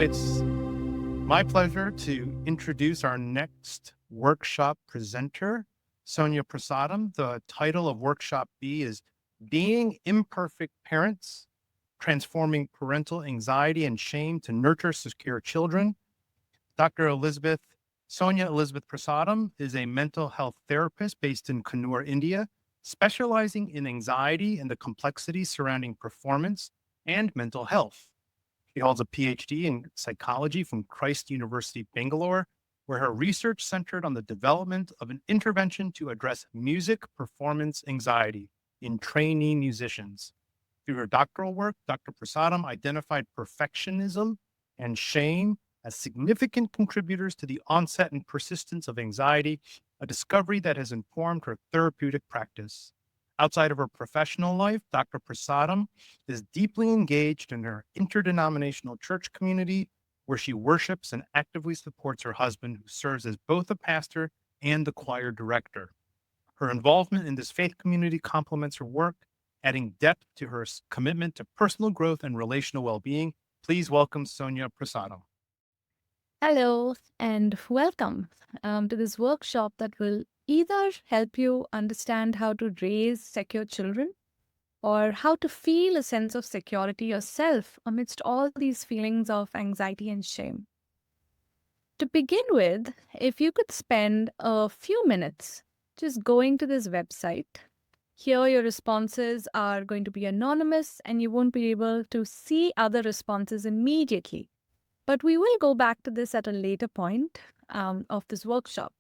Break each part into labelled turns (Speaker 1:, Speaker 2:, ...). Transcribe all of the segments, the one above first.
Speaker 1: it's my pleasure to introduce our next workshop presenter, Sonia Prasadam. The title of Workshop B is Being Imperfect Parents, Transforming Parental Anxiety and Shame to Nurture Secure Children. Sonia Elizabeth Prasadam is a mental health therapist based in Kannur, India, specializing in anxiety and the complexities surrounding performance and mental health. She holds a PhD in psychology from Christ University, Bangalore, where her research centered on the development of an intervention to address music performance anxiety in trainee musicians. Through her doctoral work, Dr. Prasadam identified perfectionism and shame as significant contributors to the onset and persistence of anxiety, a discovery that has informed her therapeutic practice. Outside of her professional life, Dr. Prasadam is deeply engaged in her interdenominational church community, where she worships and actively supports her husband, who serves as both a pastor and the choir director. Her involvement in this faith community complements her work, adding depth to her commitment to personal growth and relational well-being. Please welcome Sonia Prasadam.
Speaker 2: Hello and welcome to this workshop that will either help you understand how to raise secure children or how to feel a sense of security yourself amidst all these feelings of anxiety and shame. To begin with, if you could spend a few minutes just going to this website. Here your responses are going to be anonymous and you won't be able to see other responses immediately. But we will go back to this at a later point of this workshop.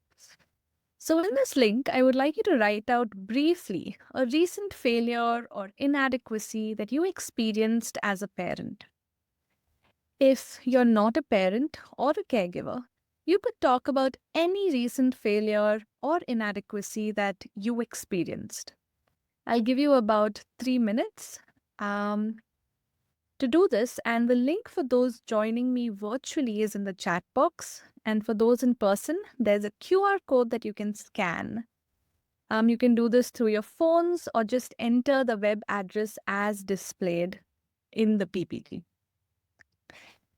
Speaker 2: So in this link, I would like you to write out briefly a recent failure or inadequacy that you experienced as a parent. If you're not a parent or a caregiver, you could talk about any recent failure or inadequacy that you experienced. I'll give you about 3 minutes to do this, and the link for those joining me virtually is in the chat box. And for those in person, there's a QR code that you can scan. You can do this through your phones or just enter the web address as displayed in the PPT.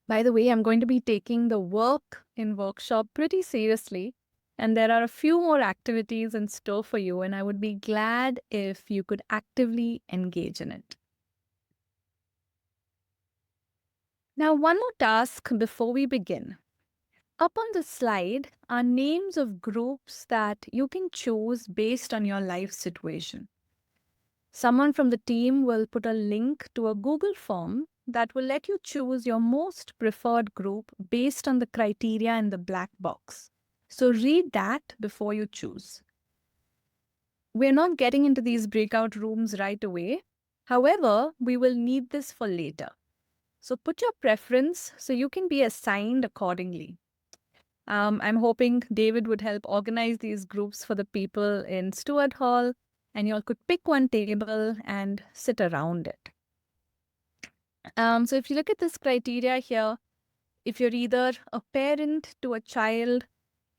Speaker 2: By the way, I'm going to be taking the work in workshop pretty seriously, and there are a few more activities in store for you, and I would be glad if you could actively engage in it. Now, one more task before we begin. Up on the slide are names of groups that you can choose based on your life situation. Someone from the team will put a link to a Google form that will let you choose your most preferred group based on the criteria in the black box. So read that before you choose. We're not getting into these breakout rooms right away. However, we will need this for later. So put your preference so you can be assigned accordingly. I'm hoping David would help organize these groups for the people in Stewart Hall, and you all could pick one table and sit around it. So if you look at this criteria here, if you're either a parent to a child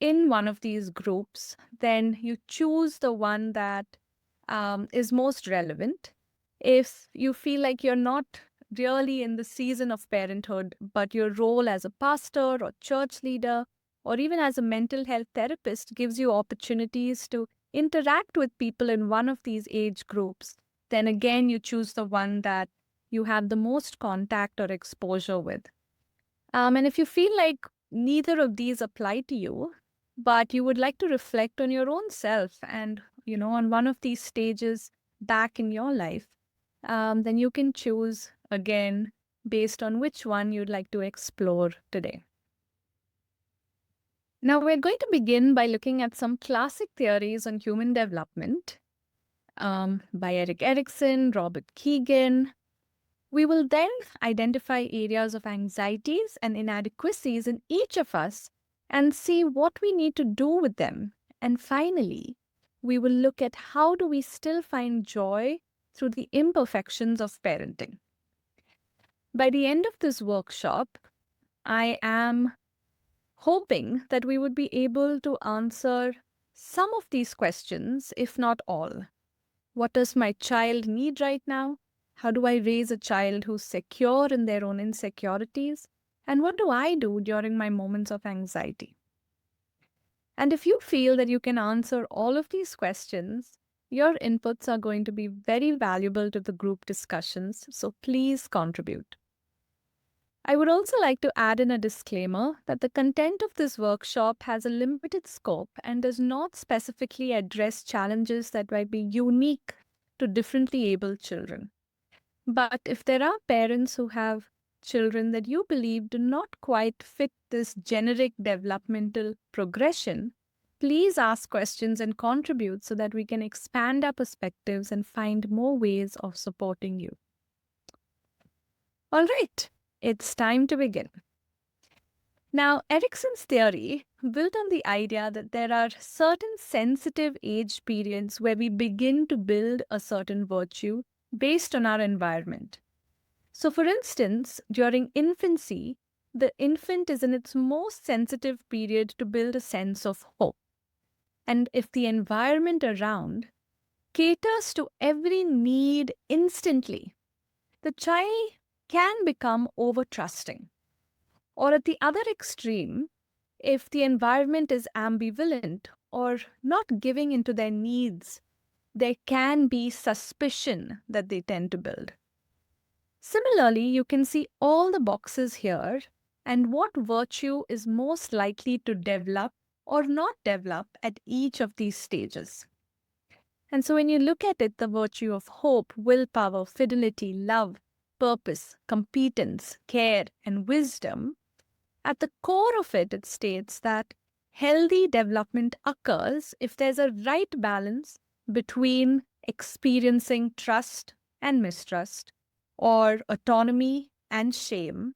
Speaker 2: in one of these groups, then you choose the one that is most relevant. If you feel like you're not really in the season of parenthood, but your role as a pastor or church leader, or even as a mental health therapist gives you opportunities to interact with people in one of these age groups, then again, you choose the one that you have the most contact or exposure with. And if you feel like neither of these apply to you, but you would like to reflect on your own self and, on one of these stages back in your life, then you can choose again based on which one you'd like to explore today. Now, we're going to begin by looking at some classic theories on human development by Erik Erikson, Robert Keegan. We will then identify areas of anxieties and inadequacies in each of us and see what we need to do with them. And finally, we will look at how do we still find joy through the imperfections of parenting. By the end of this workshop, I am hoping that we would be able to answer some of these questions, if not all. What does my child need right now? How do I raise a child who's secure in their own insecurities? And what do I do during my moments of anxiety? And if you feel that you can answer all of these questions, your inputs are going to be very valuable to the group discussions, so please contribute. I would also like to add in a disclaimer that the content of this workshop has a limited scope and does not specifically address challenges that might be unique to differently abled children. But if there are parents who have children that you believe do not quite fit this generic developmental progression, please ask questions and contribute so that we can expand our perspectives and find more ways of supporting you. All right, it's time to begin. Now, Erickson's theory built on the idea that there are certain sensitive age periods where we begin to build a certain virtue based on our environment. So, for instance, during infancy, the infant is in its most sensitive period to build a sense of hope. And if the environment around caters to every need instantly, the child can become over trusting. Or at the other extreme, if the environment is ambivalent or not giving into their needs, there can be suspicion that they tend to build. Similarly, you can see all the boxes here and what virtue is most likely to develop or not develop at each of these stages. And so when you look at it, the virtue of hope, willpower, fidelity, love, purpose, competence, care, and wisdom, at the core of it, it states that healthy development occurs if there's a right balance between experiencing trust and mistrust, or autonomy and shame,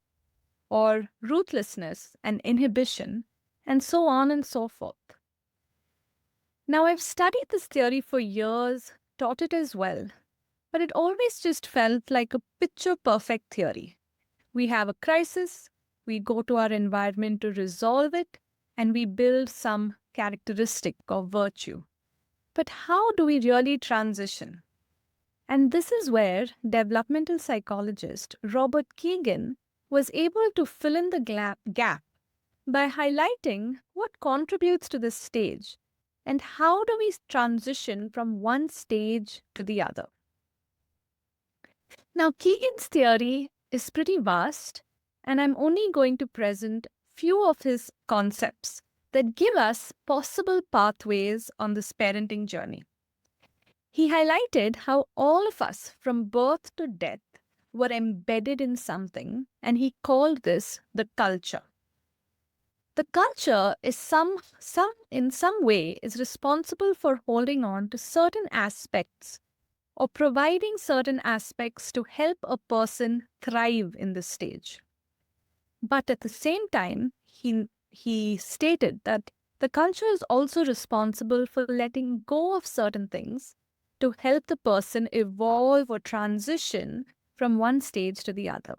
Speaker 2: or ruthlessness and inhibition, and so on and so forth. Now, I've studied this theory for years, taught it as well, but it always just felt like a picture perfect theory. We have a crisis, we go to our environment to resolve it, and we build some characteristic or virtue. But how do we really transition? And this is where developmental psychologist Robert Keegan was able to fill in the gap by highlighting what contributes to this stage and how do we transition from one stage to the other. Now, Keegan's theory is pretty vast, and I'm only going to present few of his concepts that give us possible pathways on this parenting journey. He highlighted how all of us, from birth to death, were embedded in something, and he called this the culture. The culture is in some way is responsible for holding on to certain aspects or providing certain aspects to help a person thrive in this stage. But at the same time, he stated that the culture is also responsible for letting go of certain things to help the person evolve or transition from one stage to the other.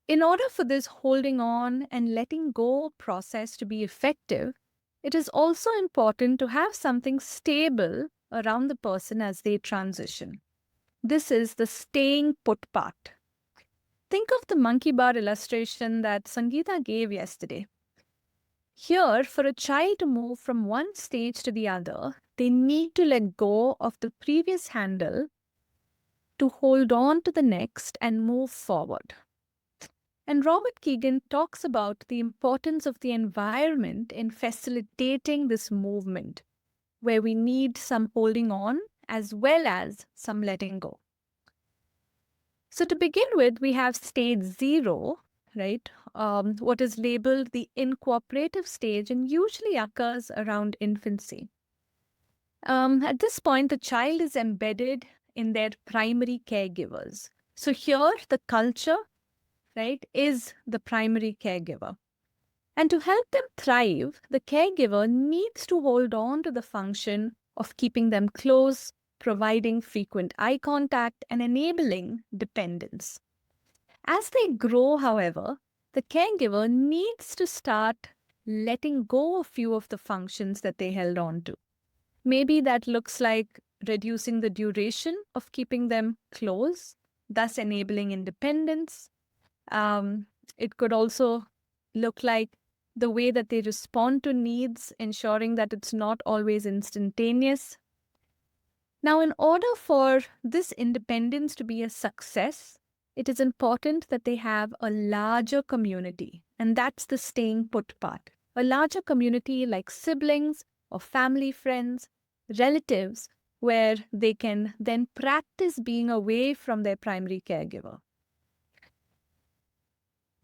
Speaker 2: In order for this holding on and letting go process to be effective, it is also important to have something stable around the person as they transition. This is the staying put part. Think of the monkey bar illustration that Sangeeta gave yesterday. Here, for a child to move from one stage to the other, they need to let go of the previous handle to hold on to the next and move forward. And Robert Keegan talks about the importance of the environment in facilitating this movement, where we need some holding on as well as some letting go. So to begin with, we have stage 0, right? What is labeled the incooperative stage and usually occurs around infancy. At this point, the child is embedded in their primary caregivers. So here, the culture, right, is the primary caregiver. And to help them thrive, the caregiver needs to hold on to the function of keeping them close, providing frequent eye contact, and enabling dependence. As they grow, however, the caregiver needs to start letting go of few of the functions that they held on to. Maybe that looks like reducing the duration of keeping them close, thus enabling independence. Um, it could also look like the way that they respond to needs, ensuring that it's not always instantaneous. Now, in order for this independence to be a success, it is important that they have a larger community. And that's the staying put part. A larger community like siblings or family friends, relatives, where they can then practice being away from their primary caregiver.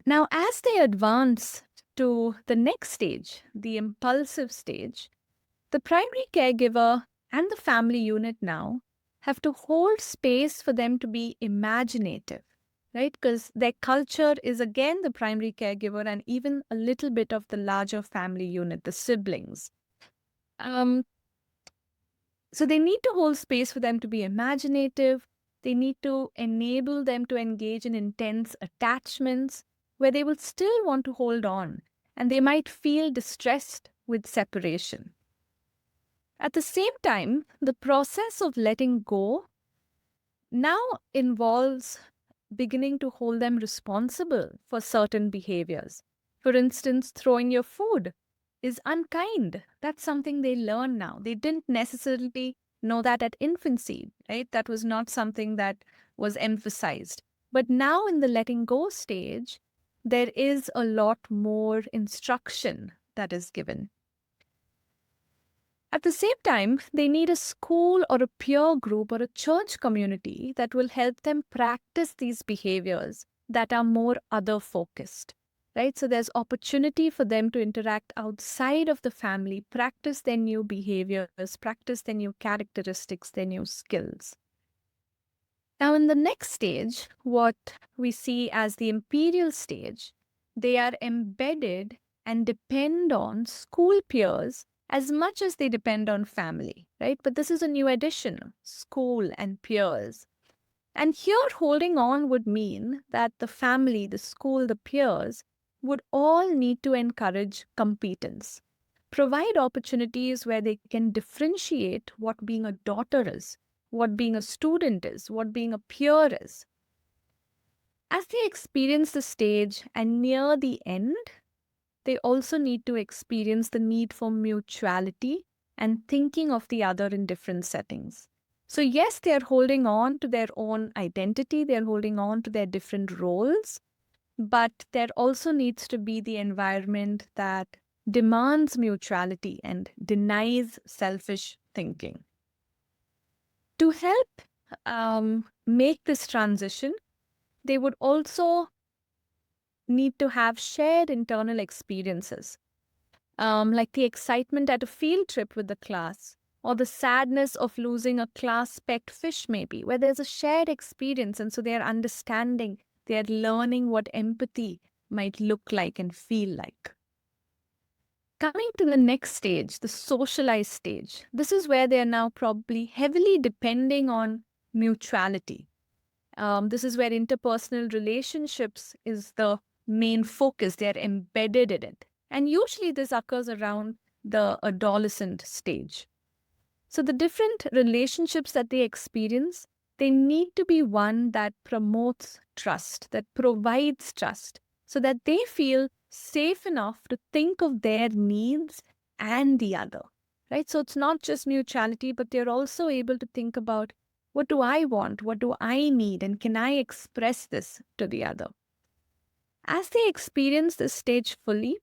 Speaker 2: Now, as they advance to the next stage, the impulsive stage, the primary caregiver and the family unit now have to hold space for them to be imaginative, right? Because their culture is again the primary caregiver and even a little bit of the larger family unit, the siblings. Um, so they need to hold space for them to be imaginative. They need to enable them to engage in intense attachments where they will still want to hold on and they might feel distressed with separation. At the same time, the process of letting go now involves beginning to hold them responsible for certain behaviors. For instance, throwing your food is unkind. That's something they learn now. They didn't necessarily know that at infancy, right? That was not something that was emphasized. But now in the letting go stage, there is a lot more instruction that is given. At the same time, they need a school or a peer group or a church community that will help them practice these behaviors that are more other focused, right? So there's opportunity for them to interact outside of the family, practice their new behaviors, practice their new characteristics, their new skills. Now, in the next stage, what we see as the imperial stage, they are embedded and depend on school peers as much as they depend on family, right? But this is a new addition, school and peers. And here, holding on would mean that the family, the school, the peers would all need to encourage competence, provide opportunities where they can differentiate what being a daughter is, what being a student is, what being a peer is. As they experience the stage and near the end, they also need to experience the need for mutuality and thinking of the other in different settings. So, yes, they are holding on to their own identity, they're holding on to their different roles, but there also needs to be the environment that demands mutuality and denies selfish thinking. To help make this transition, they would also need to have shared internal experiences, like the excitement at a field trip with the class, or the sadness of losing a class pet fish, maybe, where there's a shared experience. And so they're understanding, they're learning what empathy might look like and feel like. Coming to the next stage, the socialized stage, this is where they're now probably heavily depending on mutuality. This is where interpersonal relationships is the main focus. They're embedded in it. And usually this occurs around the adolescent stage. So the different relationships that they experience, they need to be one that promotes trust, that provides trust, so that they feel safe enough to think of their needs and the other, right? So it's not just mutuality, but they're also able to think about, what do I want? What do I need? And can I express this to the other? As they experience this stage fully,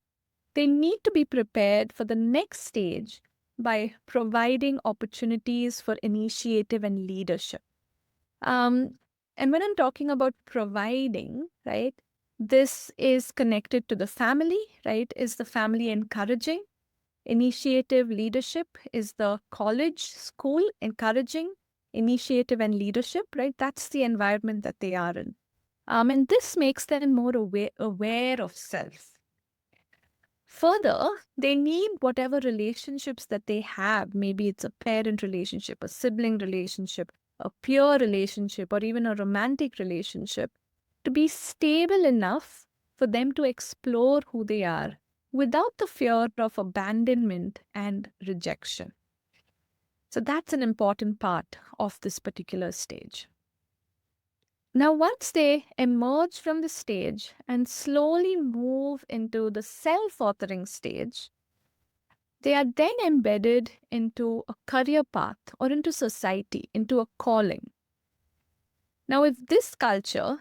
Speaker 2: they need to be prepared for the next stage by providing opportunities for initiative and leadership. Um, and when I'm talking about providing, right, this is connected to the family, right? Is the family encouraging? Initiative leadership is the college, school encouraging initiative and leadership, right? That's the environment that they are in. And this makes them more aware of self. Further, they need whatever relationships that they have. Maybe it's a parent relationship, a sibling relationship, a peer relationship, or even a romantic relationship to be stable enough for them to explore who they are without the fear of abandonment and rejection. So that's an important part of this particular stage. Now, once they emerge from the stage and slowly move into the self authoring stage, they are then embedded into a career path or into society, into a calling. Now, if this culture,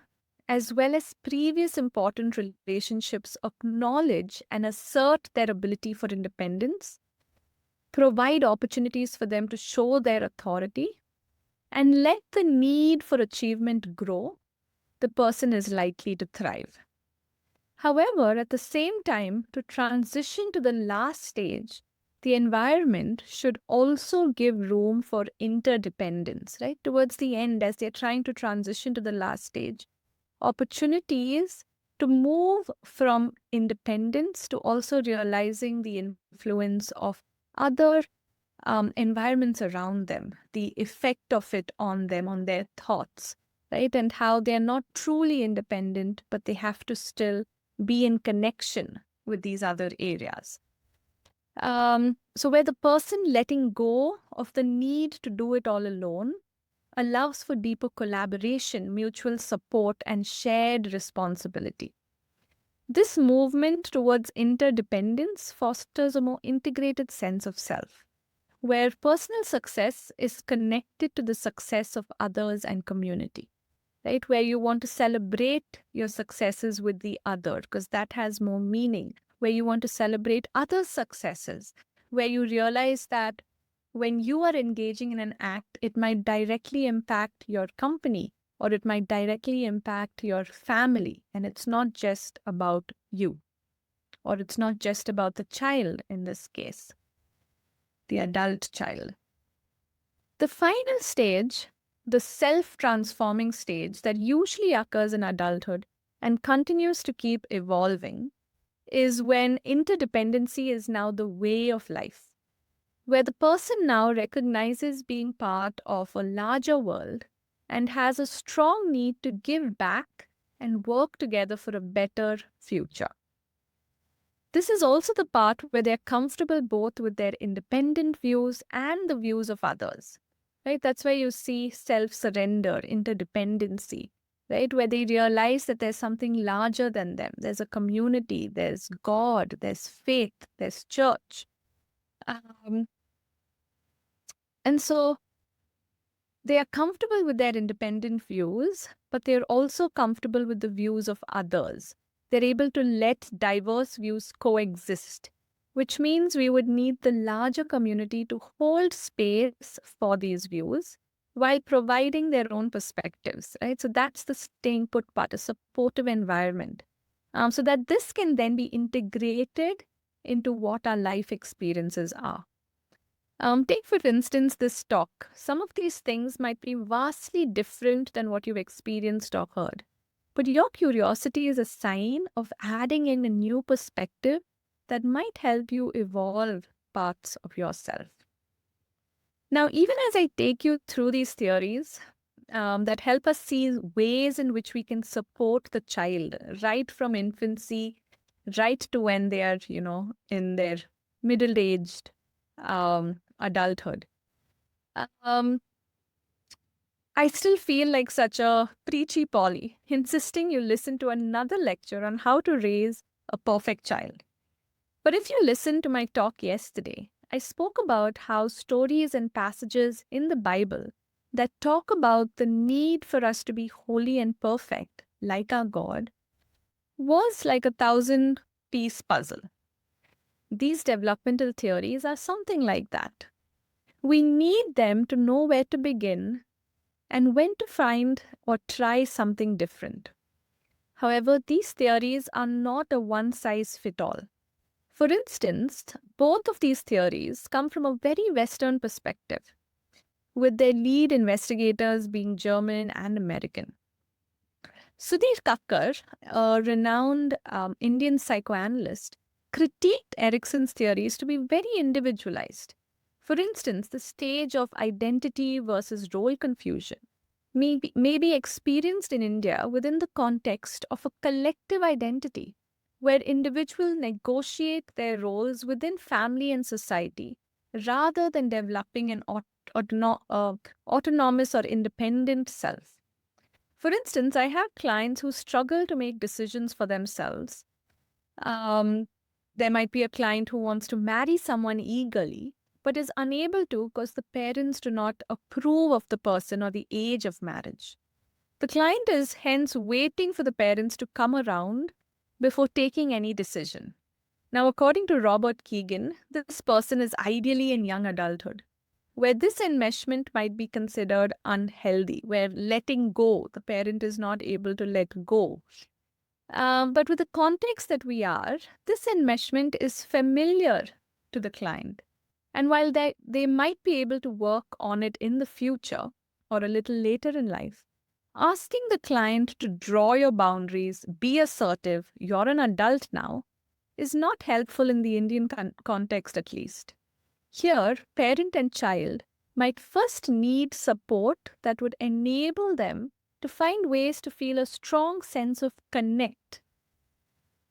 Speaker 2: as well as previous important relationships, acknowledge and assert their ability for independence, provide opportunities for them to show their authority, and let the need for achievement grow, the person is likely to thrive. However, at the same time, to transition to the last stage, the environment should also give room for interdependence, right? Towards the end, as they're trying to transition to the last stage, opportunities to move from independence to also realizing the influence of other environments around them, the effect of it on them, on their thoughts, right? And how they're not truly independent, but they have to still be in connection with these other areas. So, where the person letting go of the need to do it all alone allows for deeper collaboration, mutual support, and shared responsibility. This movement towards interdependence fosters a more integrated sense of self, where personal success is connected to the success of others and community, right? Where you want to celebrate your successes with the other, because that has more meaning, where you want to celebrate others' successes, where you realize that when you are engaging in an act, it might directly impact your company or it might directly impact your family. And it's not just about you, or it's not just about the child in this case, the adult child. The final stage, the self transforming stage that usually occurs in adulthood and continues to keep evolving, is when interdependency is now the way of life, where the person now recognizes being part of a larger world and has a strong need to give back and work together for a better future. This is also the part where they're comfortable both with their independent views and the views of others, right? That's where you see self surrender, interdependency, right? Where they realize that there's something larger than them. There's a community, there's God, there's faith, there's church. Um, and so they are comfortable with their independent views, but they're also comfortable with the views of others. They're able to let diverse views coexist, which means we would need the larger community to hold space for these views while providing their own perspectives, right? So that's the staying put part, a supportive environment, so that this can then be integrated into what our life experiences are. Take, for instance, this talk. Some of these things might be vastly different than what you've experienced or heard. But your curiosity is a sign of adding in a new perspective that might help you evolve parts of yourself. Now, even as I take you through these theories that help us see ways in which we can support the child right from infancy, right to when they are, in their middle aged adulthood. Um, I still feel like such a preachy Polly, insisting you listen to another lecture on how to raise a perfect child. But if you listened to my talk yesterday, I spoke about how stories and passages in the Bible that talk about the need for us to be holy and perfect, like our God, was like a 1,000-piece puzzle. These developmental theories are something like that. We need them to know where to begin and when to find or try something different. However, these theories are not a one-size-fits-all. For instance, both of these theories come from a very Western perspective, with their lead investigators being German and American. Sudhir Kakkar, a renowned Indian psychoanalyst, critiqued Erickson's theories to be very individualized. For instance, the stage of identity versus role confusion may be experienced in India within the context of a collective identity, where individuals negotiate their roles within family and society rather than developing an autonomous or independent self. For instance, I have clients who struggle to make decisions for themselves. Um, there might be a client who wants to marry someone eagerly, but is unable to because the parents do not approve of the person or the age of marriage. The client is hence waiting for the parents to come around before taking any decision. Now, according to Robert Keegan, this person is ideally in young adulthood, where this enmeshment might be considered unhealthy, where letting go, the parent is not able to let go. But with the context that we are, this enmeshment is familiar to the client. And while they might be able to work on it in the future or a little later in life, asking the client to draw your boundaries, be assertive, you're an adult now, is not helpful in the Indian context at least. Here, parent and child might first need support that would enable them to find ways to feel a strong sense of connect.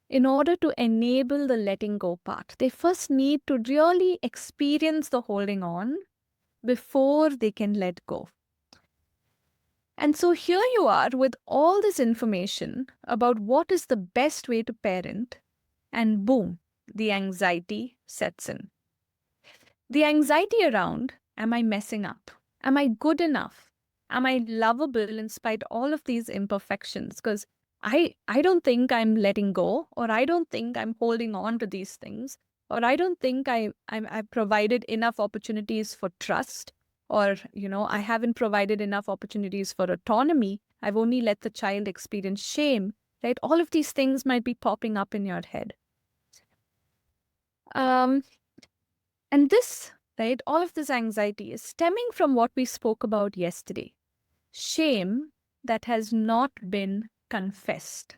Speaker 2: In order to enable the letting go part, they first need to really experience the holding on before they can let go. And so here you are with all this information about what is the best way to parent, and boom, the anxiety sets in. The anxiety around, am I messing up? Am I good enough? Am I lovable in spite of all of these imperfections? Because I don't think I'm letting go, or I don't think I'm holding on to these things, or I don't think I've provided enough opportunities for trust, or I haven't provided enough opportunities for autonomy. I've only let the child experience shame, right? All of these things might be popping up in your head. Um, and this, right, all of this anxiety is stemming from what we spoke about yesterday, shame that has not been confessed.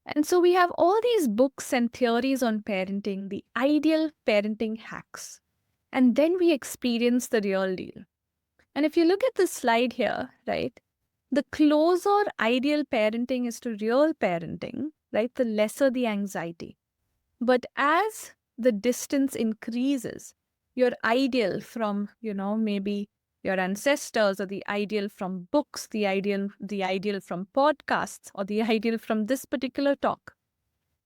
Speaker 2: And so we have all these books and theories on parenting, the ideal parenting hacks. And then we experience the real deal. And if you look at the slide here, right, the closer ideal parenting is to real parenting, right, the lesser the anxiety. But as the distance increases, your ideal from, maybe your ancestors, or the ideal from books, the ideal from podcasts, or the ideal from this particular talk,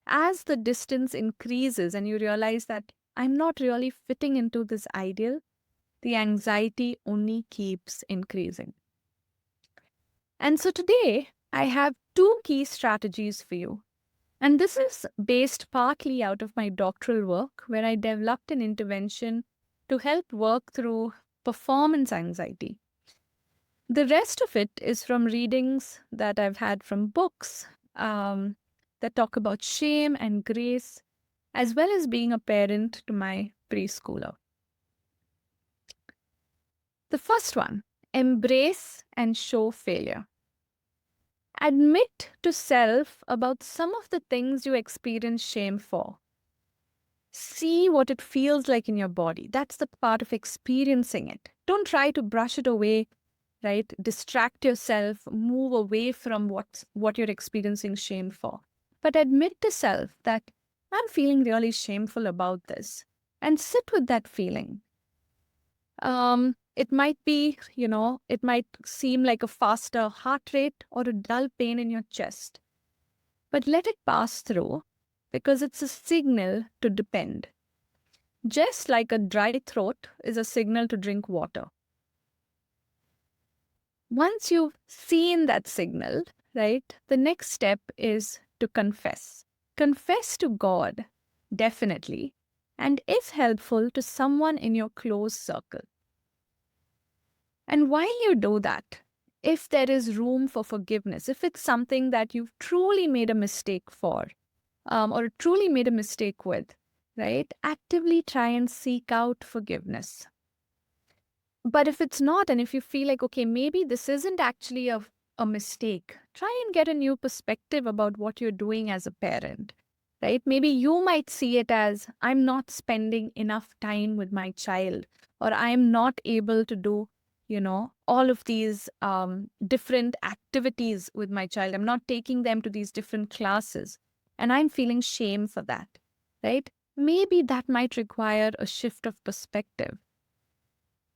Speaker 2: as the distance increases and you realize that I'm not really fitting into this ideal, the anxiety only keeps increasing. And so today, I have two key strategies for you. And this is based partly out of my doctoral work, where I developed an intervention to help work through performance anxiety. The rest of it is from readings that I've had from books that talk about shame and grace, as well as being a parent to my preschooler. The first one, embrace and show failure. Admit to self about some of the things you experience shame for. See what it feels like in your body. That's the part of experiencing it. Don't try to brush it away, right? Distract yourself, move away from what you're experiencing shame for. But admit to self that I'm feeling really shameful about this, and sit with that feeling. It might be, it might seem like a faster heart rate or a dull pain in your chest. But let it pass through, because it's a signal to depend. Just like a dry throat is a signal to drink water. Once you've seen that signal, right, the next step is to confess. Confess to God, definitely, and if helpful, to someone in your close circle. And while you do that, if there is room for forgiveness, if it's something that you've truly made a mistake for, or truly made a mistake with, right, actively try and seek out forgiveness. But if it's not, and if you feel like, okay, maybe this isn't actually a mistake, try and get a new perspective about what you're doing as a parent, right? Maybe you might see it as, I'm not spending enough time with my child, or I'm not able to do, all of these different activities with my child. I'm not taking them to these different classes, and I'm feeling shame for that, right? Maybe that might require a shift of perspective.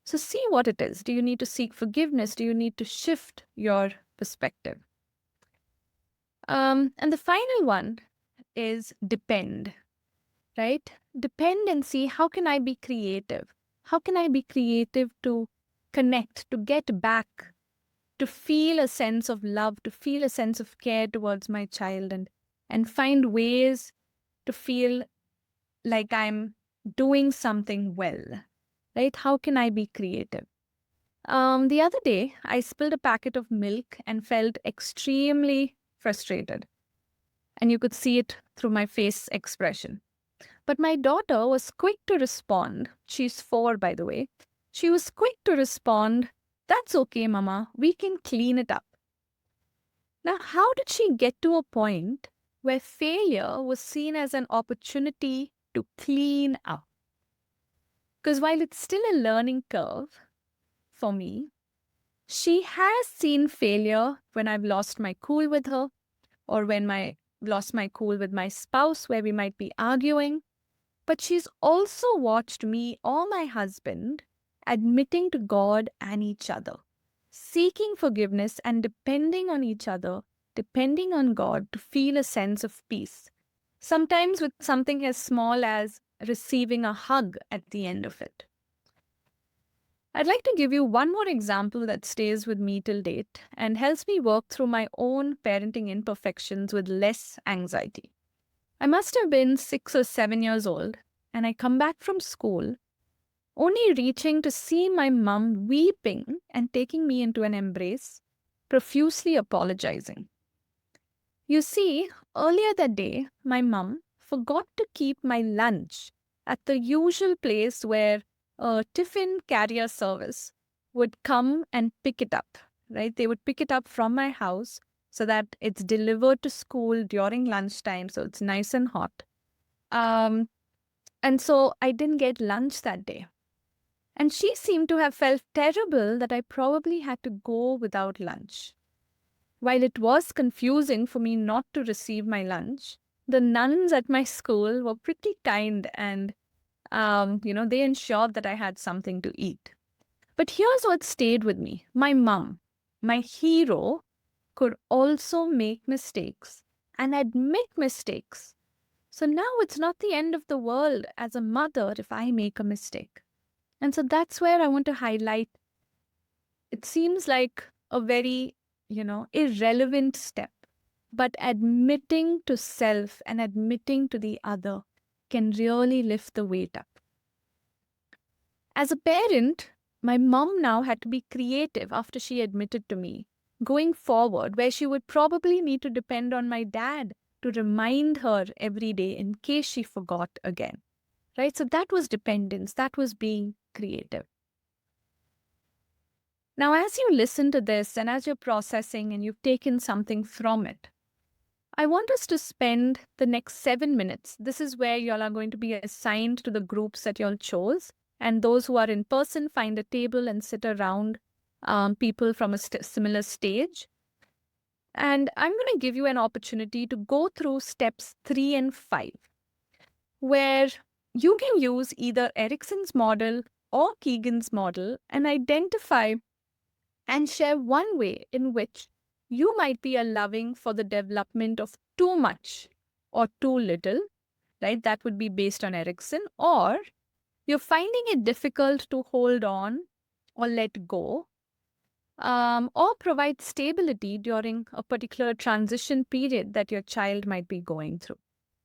Speaker 2: So see what it is. Do you need to seek forgiveness? Do you need to shift your perspective. And the final one is depend, right? Depend and see, how can I be creative? How can I be creative to connect, to get back, to feel a sense of love, to feel a sense of care towards my child, and find ways to feel like I'm doing something well, right? How can I be creative? The other day, I spilled a packet of milk and felt extremely frustrated. And you could see it through my face expression. But my daughter was quick to respond. She's 4, by the way. She was quick to respond, "That's okay, Mama. We can clean it up." Now, how did she get to a point where failure was seen as an opportunity to clean up? Because while it's still a learning curve for me, she has seen failure when I've lost my cool with her, or when I lost my cool with my spouse, where we might be arguing. But she's also watched me or my husband admitting to God and each other, seeking forgiveness and depending on each other, depending on God to feel a sense of peace. Sometimes with something as small as receiving a hug at the end of it. I'd like to give you one more example that stays with me till date and helps me work through my own parenting imperfections with less anxiety. I must have been 6 or 7 years old, and I come back from school only reaching to see my mum weeping and taking me into an embrace, profusely apologizing. You see, earlier that day, my mum forgot to keep my lunch at the usual place where a tiffin carrier service would come and pick it up, right? They would pick it up from my house so that it's delivered to school during lunchtime, so it's nice and hot. Um, and so I didn't get lunch that day. And she seemed to have felt terrible that I probably had to go without lunch. While it was confusing for me not to receive my lunch, the nuns at my school were pretty kind and, they ensured that I had something to eat. But here's what stayed with me. My mum, my hero, could also make mistakes and admit mistakes. So now it's not the end of the world as a mother if I make a mistake. And so that's where I want to highlight. It seems like a very, irrelevant step, but admitting to self and admitting to the other can really lift the weight up. As a parent, my mom now had to be creative after she admitted to me, going forward, where she would probably need to depend on my dad to remind her every day in case she forgot again. Right? So that was dependence, that was being creative. Now, as you listen to this and as you're processing and you've taken something from it, I want us to spend the next 7 minutes. This is where y'all are going to be assigned to the groups that y'all chose. And those who are in person, find a table and sit around people from a similar stage. And I'm going to give you an opportunity to go through steps 3 and 5, where you can use either Erickson's model or Keegan's model and identify and share one way in which you might be allowing for the development of too much or too little, right? That would be based on Erickson, or you're finding it difficult to hold on or let go, or provide stability during a particular transition period that your child might be going through.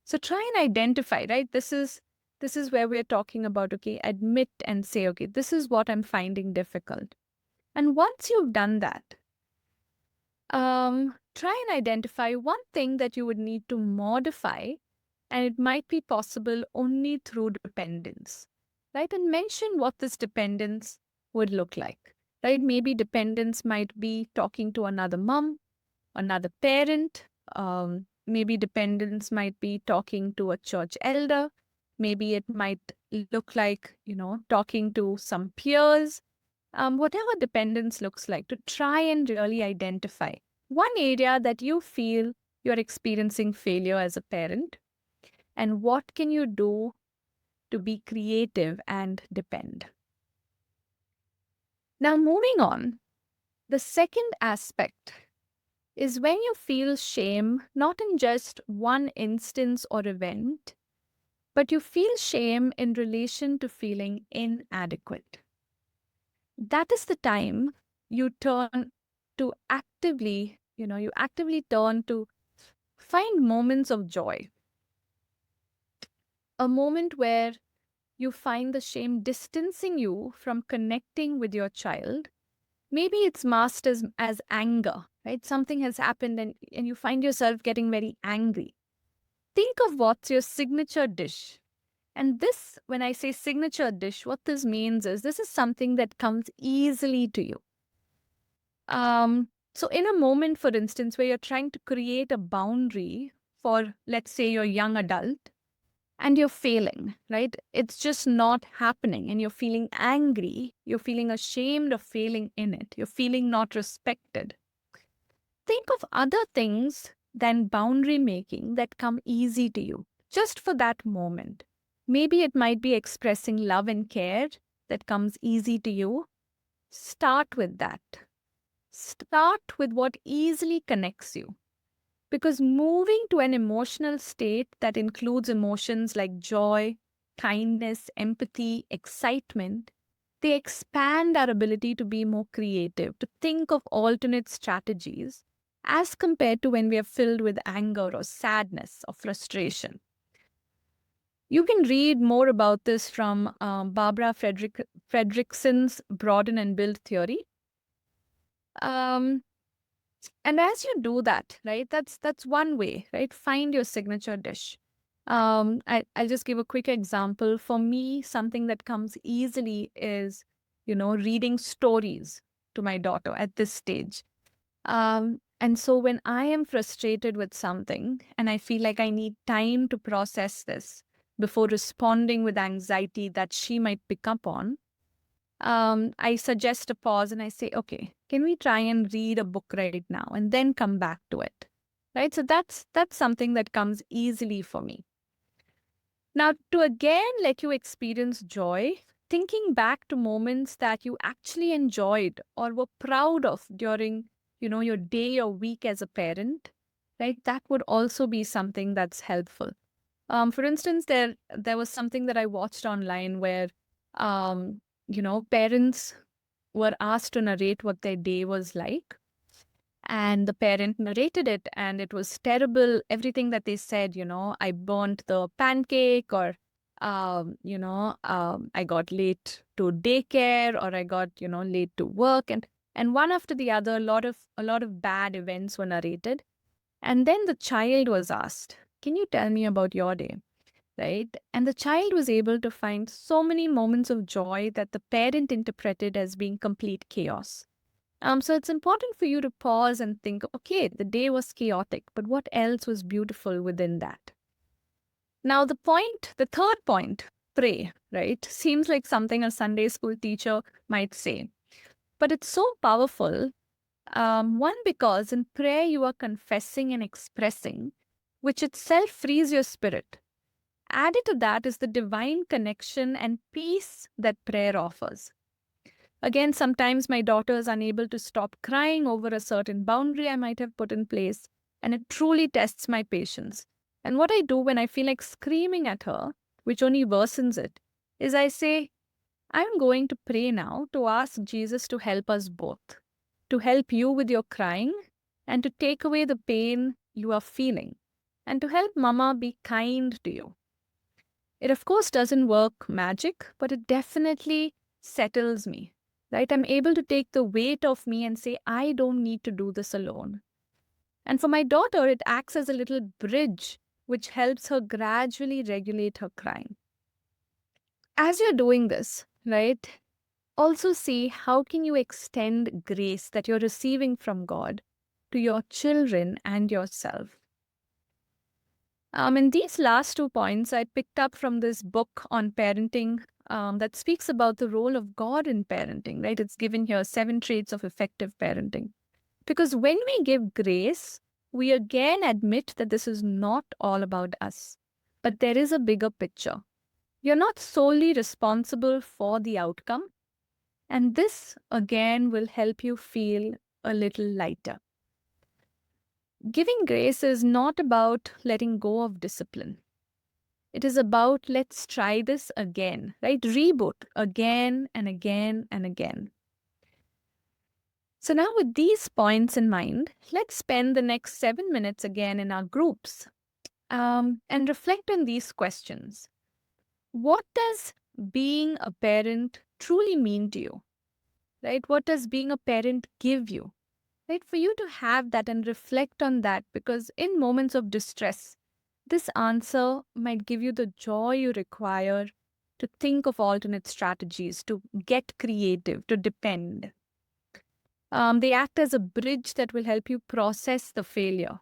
Speaker 2: So try and identify, right? This is where we're talking about, okay, admit and say, okay, this is what I'm finding difficult. And once you've done that, try and identify one thing that you would need to modify, and it might be possible only through dependence, right? And mention what this dependence would look like, right? Maybe dependence might be talking to another mom, another parent. Maybe dependence might be talking to a church elder. Maybe it might look like, talking to some peers. Whatever dependence looks like, to try and really identify one area that you feel you're experiencing failure as a parent, and what can you do to be creative and depend. Now, moving on, the second aspect is when you feel shame, not in just one instance or event, but you feel shame in relation to feeling inadequate. That is the time you turn to actively, you actively turn to find moments of joy, a moment where you find the shame distancing you from connecting with your child. Maybe it's masked as anger, right? Something has happened and you find yourself getting very angry. Think of what's your signature dish. And this, when I say signature dish, what this means is this is something that comes easily to you. So, in a moment, for instance, where you're trying to create a boundary for, let's say, your young adult, and you're failing, right? It's just not happening, and you're feeling angry, you're feeling ashamed of failing in it, you're feeling not respected. Think of other things than boundary making that come easy to you, just for that moment. Maybe it might be expressing love and care that comes easy to you. Start with that. Start with what easily connects you. Because moving to an emotional state that includes emotions like joy, kindness, empathy, excitement, they expand our ability to be more creative, to think of alternate strategies as compared to when we are filled with anger or sadness or frustration. You can read more about this from Barbara Fredrickson's Broaden and Build theory. Um, and as you do that, right, that's one way, right? Find your signature dish. I'll just give a quick example. For me, something that comes easily is, reading stories to my daughter at this stage. And so when I am frustrated with something and I feel like I need time to process this before responding with anxiety that she might pick up on, I suggest a pause and I say, okay, can we try and read a book right now and then come back to it? Right. So that's something that comes easily for me. Now, to again let you experience joy, thinking back to moments that you actually enjoyed or were proud of during, your day or week as a parent, right? That would also be something that's helpful. For instance, there was something that I watched online where, parents were asked to narrate what their day was like, and the parent narrated it, and it was terrible. Everything that they said, I burnt the pancake, or I got late to daycare, or I got late to work, and one after the other, a lot of bad events were narrated. And then the child was asked, can you tell me about your day? Right? And the child was able to find so many moments of joy that the parent interpreted as being complete chaos. So it's important for you to pause and think, okay, the day was chaotic, but what else was beautiful within that? Now, the third point, pray, right? Seems like something a Sunday school teacher might say, but it's so powerful. One, because in prayer you are confessing and expressing, which itself frees your spirit. Added to that is the divine connection and peace that prayer offers. Again, sometimes my daughter is unable to stop crying over a certain boundary I might have put in place, and it truly tests my patience. And what I do when I feel like screaming at her, which only worsens it, is I say, I'm going to pray now to ask Jesus to help us both, to help you with your crying, and to take away the pain you are feeling, and to help Mama be kind to you. It, of course, doesn't work magic, but it definitely settles me, right? I'm able to take the weight off me and say, I don't need to do this alone. And for my daughter, it acts as a little bridge which helps her gradually regulate her crying. As you're doing this, right, also see how can you extend grace that you're receiving from God to your children and yourself. And these last 2 points I picked up from this book on parenting that speaks about the role of God in parenting, right? It's given here 7 traits of effective parenting. Because when we give grace, we again admit that this is not all about us, but there is a bigger picture. You're not solely responsible for the outcome. And this again will help you feel a little lighter. Giving grace is not about letting go of discipline. It is about let's try this again, right? Reboot again and again and again. So, now with these points in mind, let's spend the next 7 minutes again in our groups and reflect on these questions. What does being a parent truly mean to you? Right? What does being a parent give you? Right? For you to have that and reflect on that, because in moments of distress, this answer might give you the joy you require to think of alternate strategies, to get creative, to depend. They act as a bridge that will help you process the failure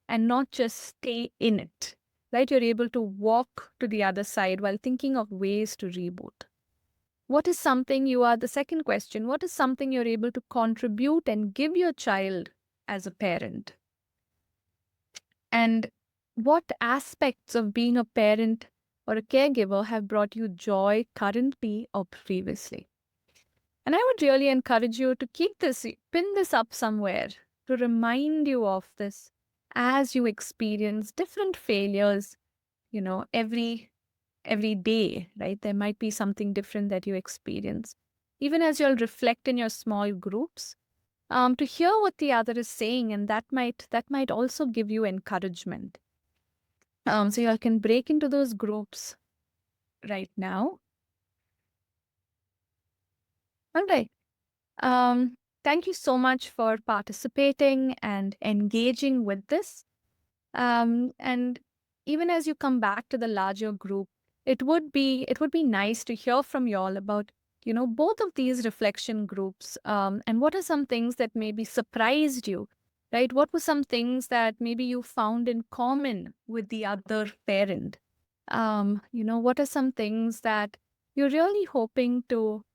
Speaker 2: and not just stay in it. Right? You're able to walk to the other side while thinking of ways to reboot. What is something you are, the second question, what is something you're able to contribute and give your child as a parent? And what aspects of being a parent or a caregiver have brought you joy currently or previously? And I would really encourage you to keep this, pin this up somewhere to remind you of this as you experience different failures, every day, right? There might be something different that you experience. Even as you'll reflect in your small groups, to hear what the other is saying, and that might also give you encouragement. So you all can break into those groups right now. All right. Thank you so much for participating and engaging with this. And even as you come back to the larger group, it would be nice to hear from you all about both of these reflection groups, and what are some things that maybe surprised you, right? What were some things that maybe you found in common with the other parent? What are some things that you're really hoping to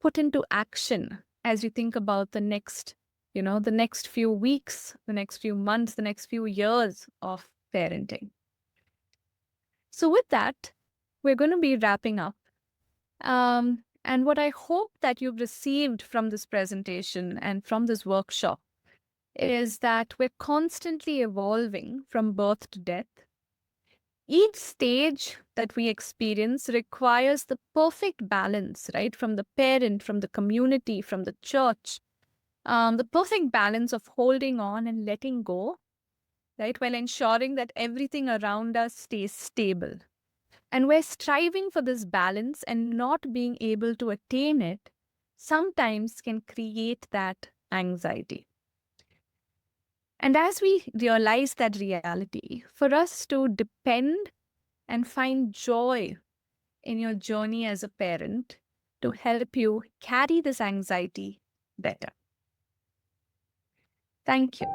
Speaker 2: put into action as you think about the next few weeks, the next few months, the next few years of parenting? So, with that, we're going to be wrapping up. And what I hope that you've received from this presentation and from this workshop is that we're constantly evolving from birth to death. Each stage that we experience requires the perfect balance, right? From the parent, from the community, from the church, the perfect balance of holding on and letting go, right? While ensuring that everything around us stays stable. And we're striving for this balance, and not being able to attain it sometimes can create that anxiety. And as we realize that reality, for us to depend and find joy in your journey as a parent to help you carry this anxiety better. Thank you.